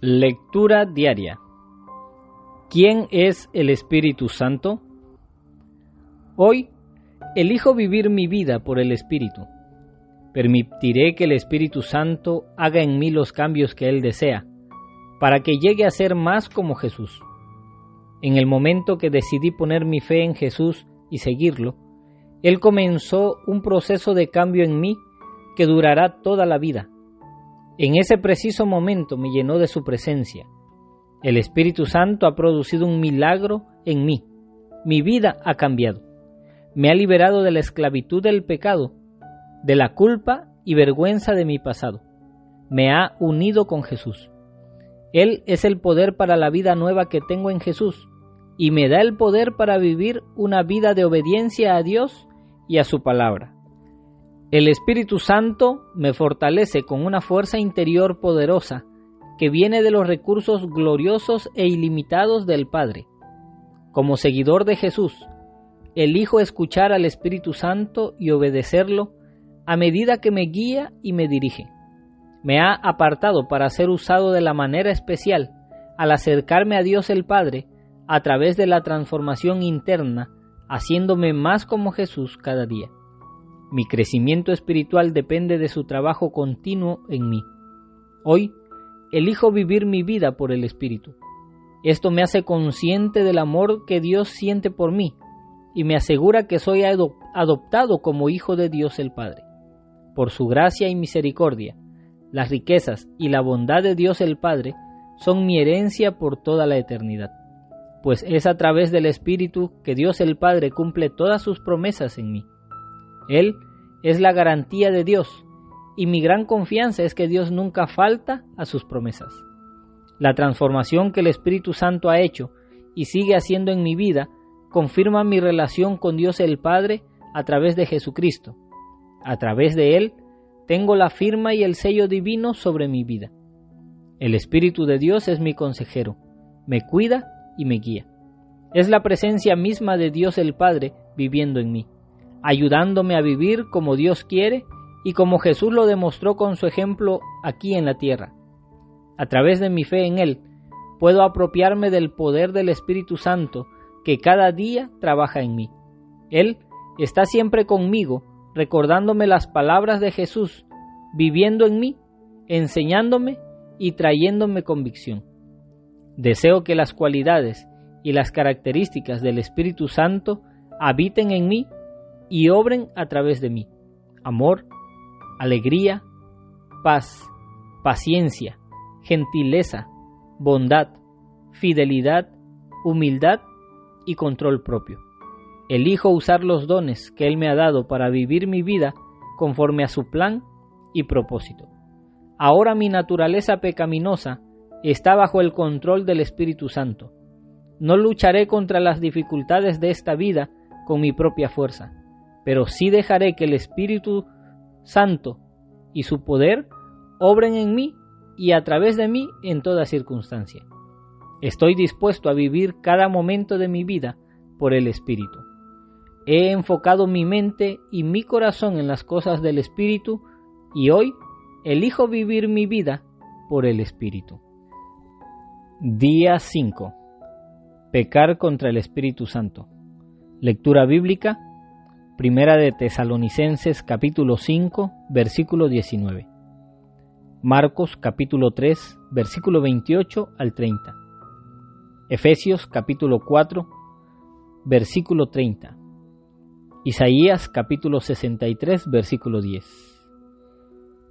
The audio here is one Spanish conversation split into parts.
Lectura diaria. ¿Quién es el Espíritu Santo? Hoy elijo vivir mi vida por el Espíritu. Permitiré que el Espíritu Santo haga en mí los cambios que Él desea, para que llegue a ser más como Jesús. En el momento que decidí poner mi fe en Jesús y seguirlo, Él comenzó un proceso de cambio en mí que durará toda la vida. En ese preciso momento me llenó de su presencia. El Espíritu Santo ha producido un milagro en mí. Mi vida ha cambiado. Me ha liberado de la esclavitud del pecado, de la culpa y vergüenza de mi pasado. Me ha unido con Jesús. Él es el poder para la vida nueva que tengo en Jesús y me da el poder para vivir una vida de obediencia a Dios y a su palabra. El Espíritu Santo me fortalece con una fuerza interior poderosa que viene de los recursos gloriosos e ilimitados del Padre. Como seguidor de Jesús, elijo escuchar al Espíritu Santo y obedecerlo a medida que me guía y me dirige. Me ha apartado para ser usado de la manera especial al acercarme a Dios el Padre a través de la transformación interna, haciéndome más como Jesús cada día. Mi crecimiento espiritual depende de su trabajo continuo en mí. Hoy elijo vivir mi vida por el Espíritu. Esto me hace consciente del amor que Dios siente por mí y me asegura que soy adoptado como hijo de Dios el Padre. Por su gracia y misericordia, las riquezas y la bondad de Dios el Padre son mi herencia por toda la eternidad, pues es a través del Espíritu que Dios el Padre cumple todas sus promesas en mí. Él es la garantía de Dios, y mi gran confianza es que Dios nunca falta a sus promesas. La transformación que el Espíritu Santo ha hecho y sigue haciendo en mi vida confirma mi relación con Dios el Padre a través de Jesucristo. A través de Él tengo la firma y el sello divino sobre mi vida. El Espíritu de Dios es mi consejero, me cuida y me guía. Es la presencia misma de Dios el Padre viviendo en mí, ayudándome a vivir como Dios quiere y como Jesús lo demostró con su ejemplo aquí en la tierra. A través de mi fe en Él, puedo apropiarme del poder del Espíritu Santo que cada día trabaja en mí. Él está siempre conmigo, recordándome las palabras de Jesús, viviendo en mí, enseñándome y trayéndome convicción. Deseo que las cualidades y las características del Espíritu Santo habiten en mí y obren a través de mí. Amor, alegría, paz, paciencia, gentileza, bondad, fidelidad, humildad y control propio. Elijo usar los dones que Él me ha dado para vivir mi vida conforme a su plan y propósito. Ahora mi naturaleza pecaminosa está bajo el control del Espíritu Santo. No lucharé contra las dificultades de esta vida con mi propia fuerza, pero sí dejaré que el Espíritu Santo y su poder obren en mí y a través de mí en toda circunstancia. Estoy dispuesto a vivir cada momento de mi vida por el Espíritu. He enfocado mi mente y mi corazón en las cosas del Espíritu y hoy elijo vivir mi vida por el Espíritu. Día 5. Pecar contra el Espíritu Santo. Lectura bíblica, Primera de Tesalonicenses capítulo 5, versículo 19. Marcos capítulo 3, versículo 28 al 30. Efesios capítulo 4, versículo 30. Isaías capítulo 63, versículo 10.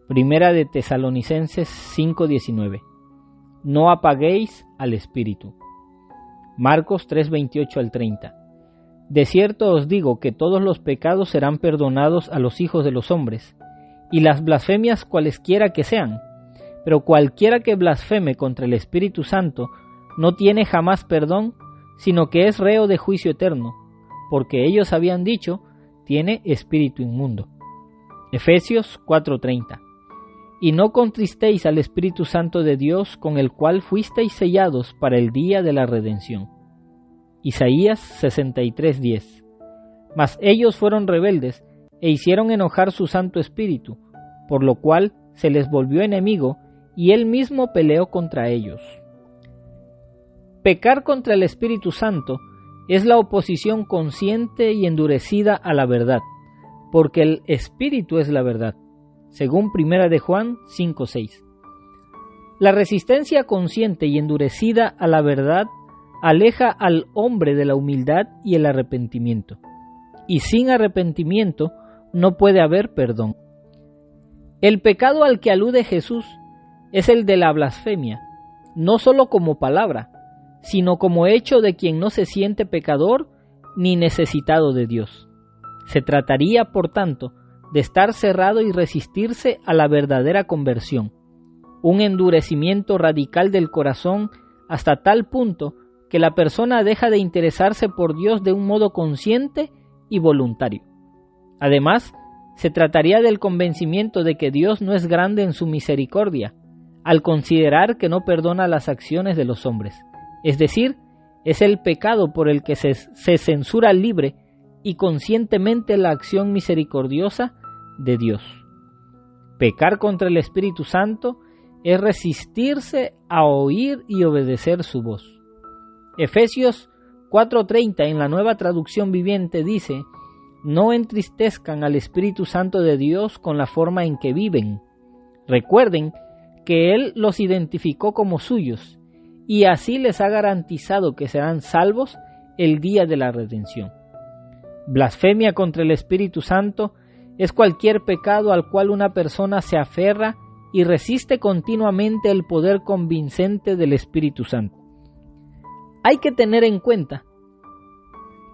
Primera de Tesalonicenses 5, 19. No apaguéis al Espíritu. Marcos 3, 28 al 30. De cierto os digo que todos los pecados serán perdonados a los hijos de los hombres, y las blasfemias cualesquiera que sean, pero cualquiera que blasfeme contra el Espíritu Santo no tiene jamás perdón, sino que es reo de juicio eterno, porque ellos habían dicho, tiene espíritu inmundo. Efesios 4:30. Y no contristéis al Espíritu Santo de Dios, con el cual fuisteis sellados para el día de la redención. Isaías 63:10. Mas ellos fueron rebeldes e hicieron enojar su Santo Espíritu, por lo cual se les volvió enemigo y él mismo peleó contra ellos. Pecar contra el Espíritu Santo es la oposición consciente y endurecida a la verdad, porque el Espíritu es la verdad, según 1 de Juan 5:6. La resistencia consciente y endurecida a la verdad aleja al hombre de la humildad y el arrepentimiento, y sin arrepentimiento no puede haber perdón. El pecado al que alude Jesús es el de la blasfemia, no solo como palabra, sino como hecho de quien no se siente pecador ni necesitado de Dios. Se trataría, por tanto, de estar cerrado y resistirse a la verdadera conversión, un endurecimiento radical del corazón hasta tal punto que la persona deja de interesarse por Dios de un modo consciente y voluntario. Además, se trataría del convencimiento de que Dios no es grande en su misericordia, al considerar que no perdona las acciones de los hombres. Es decir, es el pecado por el que se censura libre y conscientemente la acción misericordiosa de Dios. Pecar contra el Espíritu Santo es resistirse a oír y obedecer su voz. Efesios 4:30 en la Nueva Traducción Viviente dice: no entristezcan al Espíritu Santo de Dios con la forma en que viven. Recuerden que Él los identificó como suyos y así les ha garantizado que serán salvos el día de la redención. Blasfemia contra el Espíritu Santo es cualquier pecado al cual una persona se aferra y resiste continuamente el poder convincente del Espíritu Santo. Hay que tener en cuenta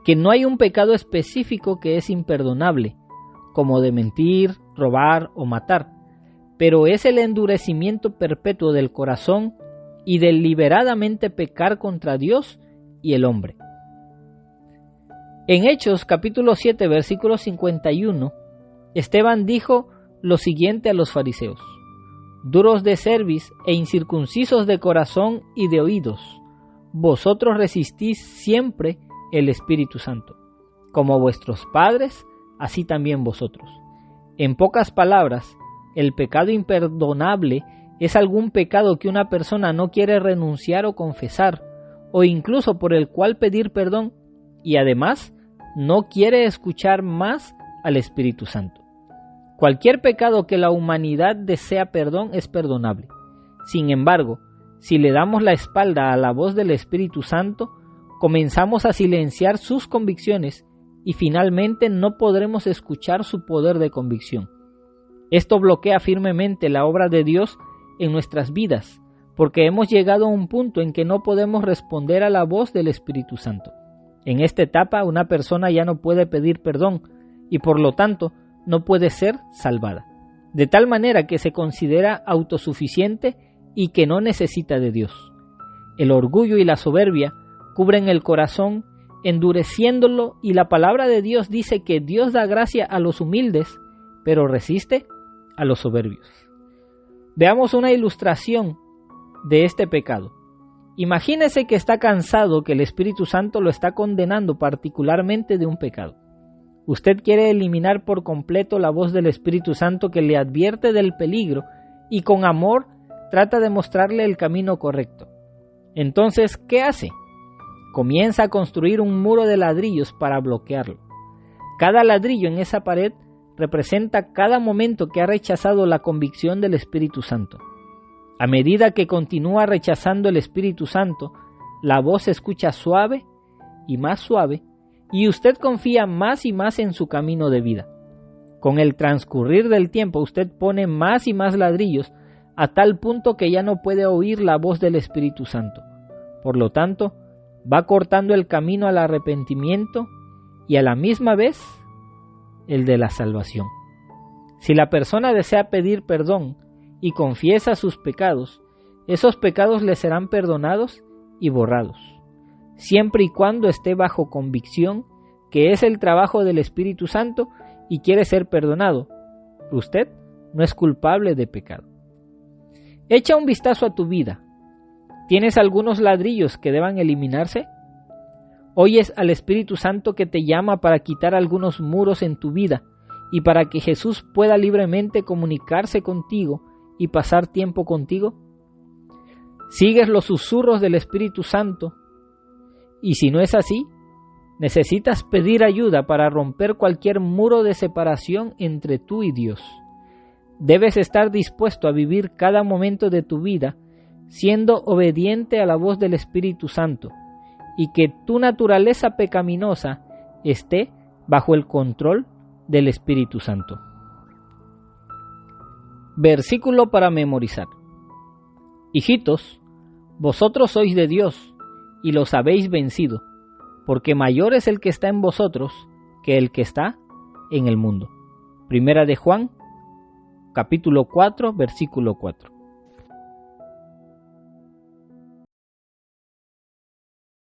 que no hay un pecado específico que es imperdonable, como de mentir, robar o matar, pero es el endurecimiento perpetuo del corazón y deliberadamente pecar contra Dios y el hombre. En Hechos capítulo 7 versículo 51, Esteban dijo lo siguiente a los fariseos: duros de cerviz e incircuncisos de corazón y de oídos, vosotros resistís siempre el Espíritu Santo, como vuestros padres, así también vosotros. En pocas palabras, el pecado imperdonable es algún pecado que una persona no quiere renunciar o confesar, o incluso por el cual pedir perdón, y además no quiere escuchar más al Espíritu Santo. Cualquier pecado que la humanidad desea perdón es perdonable. Sin embargo, si le damos la espalda a la voz del Espíritu Santo, comenzamos a silenciar sus convicciones y finalmente no podremos escuchar su poder de convicción. Esto bloquea firmemente la obra de Dios en nuestras vidas, porque hemos llegado a un punto en que no podemos responder a la voz del Espíritu Santo. En esta etapa, una persona ya no puede pedir perdón y por lo tanto no puede ser salvada, de tal manera que se considera autosuficiente y que no necesita de Dios. El orgullo y la soberbia cubren el corazón, endureciéndolo, y la palabra de Dios dice que Dios da gracia a los humildes, pero resiste a los soberbios. Veamos una ilustración de este pecado. Imagínese que está cansado, que el Espíritu Santo lo está condenando particularmente de un pecado. Usted quiere eliminar por completo la voz del Espíritu Santo que le advierte del peligro y con amor trata de mostrarle el camino correcto. Entonces, ¿qué hace? Comienza a construir un muro de ladrillos para bloquearlo. Cada ladrillo en esa pared representa cada momento que ha rechazado la convicción del Espíritu Santo. A medida que continúa rechazando el Espíritu Santo, la voz se escucha suave y más suave, y usted confía más y más en su camino de vida. Con el transcurrir del tiempo, usted pone más y más ladrillos a tal punto que ya no puede oír la voz del Espíritu Santo. Por lo tanto, va cortando el camino al arrepentimiento y a la misma vez el de la salvación. Si la persona desea pedir perdón y confiesa sus pecados, esos pecados le serán perdonados y borrados, siempre y cuando esté bajo convicción que es el trabajo del Espíritu Santo y quiere ser perdonado. Usted no es culpable de pecado. Echa un vistazo a tu vida. ¿Tienes algunos ladrillos que deban eliminarse? ¿Oyes al Espíritu Santo que te llama para quitar algunos muros en tu vida y para que Jesús pueda libremente comunicarse contigo y pasar tiempo contigo? ¿Sigues los susurros del Espíritu Santo? Y si no es así, necesitas pedir ayuda para romper cualquier muro de separación entre tú y Dios. Debes estar dispuesto a vivir cada momento de tu vida siendo obediente a la voz del Espíritu Santo y que tu naturaleza pecaminosa esté bajo el control del Espíritu Santo. Versículo para memorizar. Hijitos, vosotros sois de Dios y los habéis vencido, porque mayor es el que está en vosotros que el que está en el mundo. Primera de Juan, capítulo 4, versículo 4.